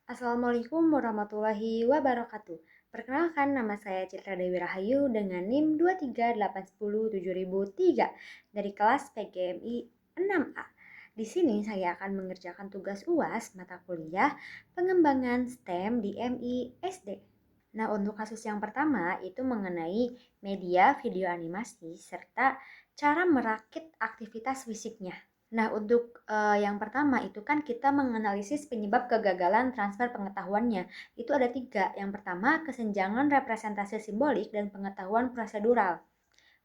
Assalamualaikum warahmatullahi wabarakatuh. Perkenalkan, nama saya Citra Dewi Rahayu dengan NIM 238107003 dari kelas PGMI 6A. Di sini saya akan mengerjakan tugas UAS mata kuliah pengembangan STEM di MI SD. Nah, untuk kasus yang pertama itu mengenai media video animasi serta cara merakit aktivitas fisiknya. Nah, untuk yang pertama itu kan kita menganalisis penyebab kegagalan transfer pengetahuannya. Itu ada tiga. Yang pertama, kesenjangan representasi simbolik dan pengetahuan prosedural.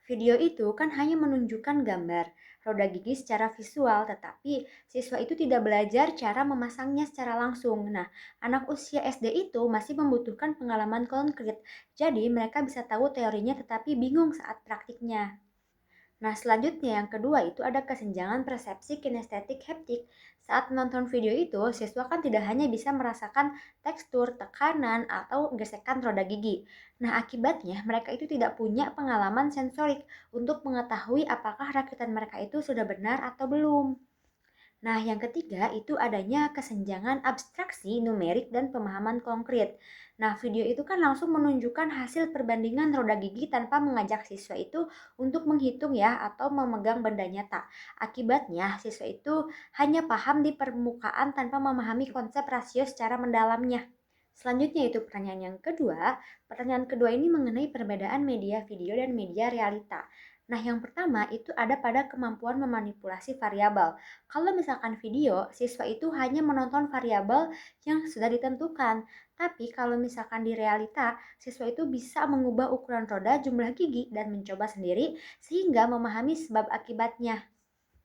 Video itu kan hanya menunjukkan gambar roda gigi secara visual, tetapi siswa itu tidak belajar cara memasangnya secara langsung. Nah, anak usia SD itu masih membutuhkan pengalaman konkret, jadi mereka bisa tahu teorinya tetapi bingung saat praktiknya. Nah, selanjutnya yang kedua itu ada kesenjangan persepsi kinestetik haptik. Saat menonton video itu, siswa kan tidak hanya bisa merasakan tekstur, tekanan, atau gesekan roda gigi. Nah, akibatnya mereka itu tidak punya pengalaman sensorik untuk mengetahui apakah rakitan mereka itu sudah benar atau belum. Nah, yang ketiga itu adanya kesenjangan abstraksi, numerik, dan pemahaman konkret. Nah, video itu kan langsung menunjukkan hasil perbandingan roda gigi tanpa mengajak siswa itu untuk menghitung ya atau memegang benda nyata. Akibatnya, siswa itu hanya paham di permukaan tanpa memahami konsep rasio secara mendalamnya. Selanjutnya itu pertanyaan yang kedua. Pertanyaan kedua ini mengenai perbedaan media video dan media realita. Nah, yang pertama itu ada pada kemampuan memanipulasi variabel. Kalau misalkan video, siswa itu hanya menonton variabel yang sudah ditentukan. Tapi kalau misalkan di realita, siswa itu bisa mengubah ukuran roda, jumlah gigi, dan mencoba sendiri sehingga memahami sebab akibatnya.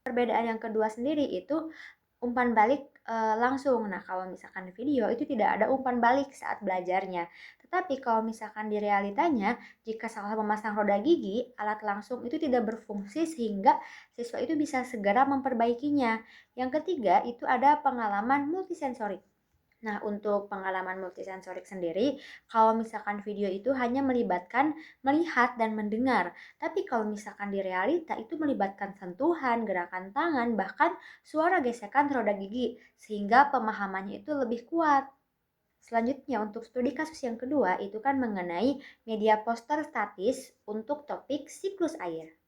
Perbedaan yang kedua sendiri itu umpan balik langsung. Nah, kalau misalkan video itu tidak ada umpan balik saat belajarnya. Tetapi kalau misalkan di realitanya, jika salah memasang roda gigi, alat langsung itu tidak berfungsi sehingga siswa itu bisa segera memperbaikinya. Yang ketiga, itu ada pengalaman multisensorik. Nah, untuk pengalaman multisensorik sendiri, kalau misalkan video itu hanya melibatkan melihat dan mendengar. Tapi kalau misalkan di realita itu melibatkan sentuhan, gerakan tangan, bahkan suara gesekan roda gigi, sehingga pemahamannya itu lebih kuat. Selanjutnya untuk studi kasus yang kedua itu kan mengenai media poster statis untuk topik siklus air.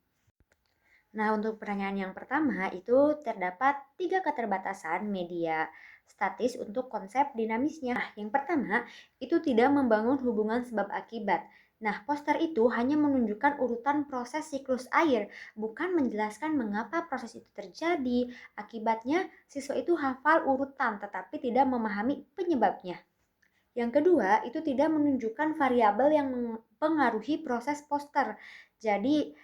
Nah, untuk pertanyaan yang pertama itu terdapat tiga keterbatasan media statis untuk konsep dinamisnya. Nah, yang pertama itu tidak membangun hubungan sebab akibat. Nah, poster itu hanya menunjukkan urutan proses siklus air, bukan menjelaskan mengapa proses itu terjadi. Akibatnya, siswa itu hafal urutan tetapi tidak memahami penyebabnya. Yang kedua, itu tidak menunjukkan variabel yang mempengaruhi proses poster. Jadi,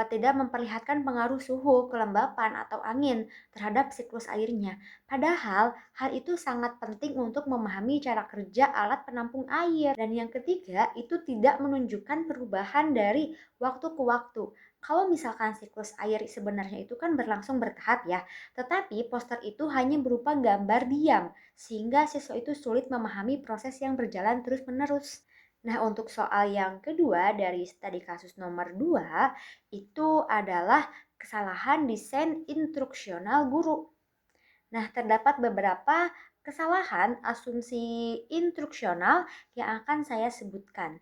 tidak memperlihatkan pengaruh suhu, kelembapan, atau angin terhadap siklus airnya. Padahal, hal itu sangat penting untuk memahami cara kerja alat penampung air. Dan yang ketiga, itu tidak menunjukkan perubahan dari waktu ke waktu. Kalau misalkan siklus air sebenarnya itu kan berlangsung bertahap ya, tetapi poster itu hanya berupa gambar diam, sehingga siswa itu sulit memahami proses yang berjalan terus-menerus. Nah, untuk soal yang kedua dari studi kasus nomor 2 itu adalah kesalahan desain instruksional guru. Nah, terdapat beberapa kesalahan asumsi instruksional yang akan saya sebutkan.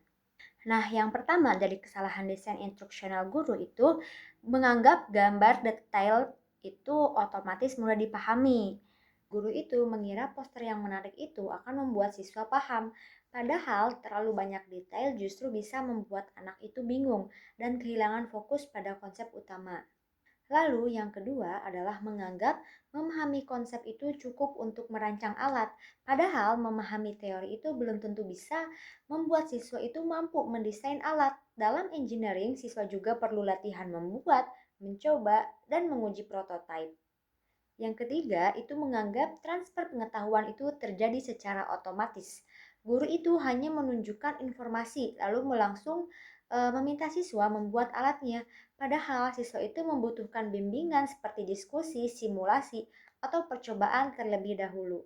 Nah, yang pertama dari kesalahan desain instruksional guru itu menganggap gambar detail itu otomatis mudah dipahami. Guru itu mengira poster yang menarik itu akan membuat siswa paham, padahal terlalu banyak detail justru bisa membuat anak itu bingung dan kehilangan fokus pada konsep utama. Lalu yang kedua adalah menganggap memahami konsep itu cukup untuk merancang alat, padahal memahami teori itu belum tentu bisa membuat siswa itu mampu mendesain alat. Dalam engineering, siswa juga perlu latihan membuat, mencoba, dan menguji prototipe. Yang ketiga, itu menganggap transfer pengetahuan itu terjadi secara otomatis. Guru itu hanya menunjukkan informasi, lalu langsung meminta siswa membuat alatnya. Padahal siswa itu membutuhkan bimbingan seperti diskusi, simulasi, atau percobaan terlebih dahulu.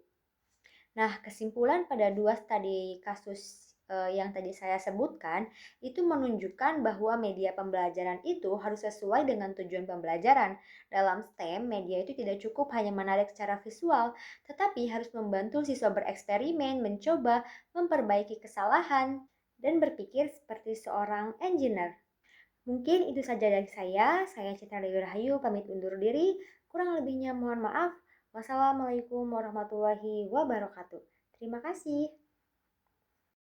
Nah, kesimpulan pada dua studi kasus yang tadi saya sebutkan, itu menunjukkan bahwa media pembelajaran itu harus sesuai dengan tujuan pembelajaran. Dalam STEM, media itu tidak cukup hanya menarik secara visual, tetapi harus membantu siswa bereksperimen, mencoba, memperbaiki kesalahan, dan berpikir seperti seorang engineer. Mungkin itu saja dari saya Citra Dewi Rahayu, pamit undur diri, kurang lebihnya mohon maaf. Wassalamualaikum warahmatullahi wabarakatuh. Terima kasih.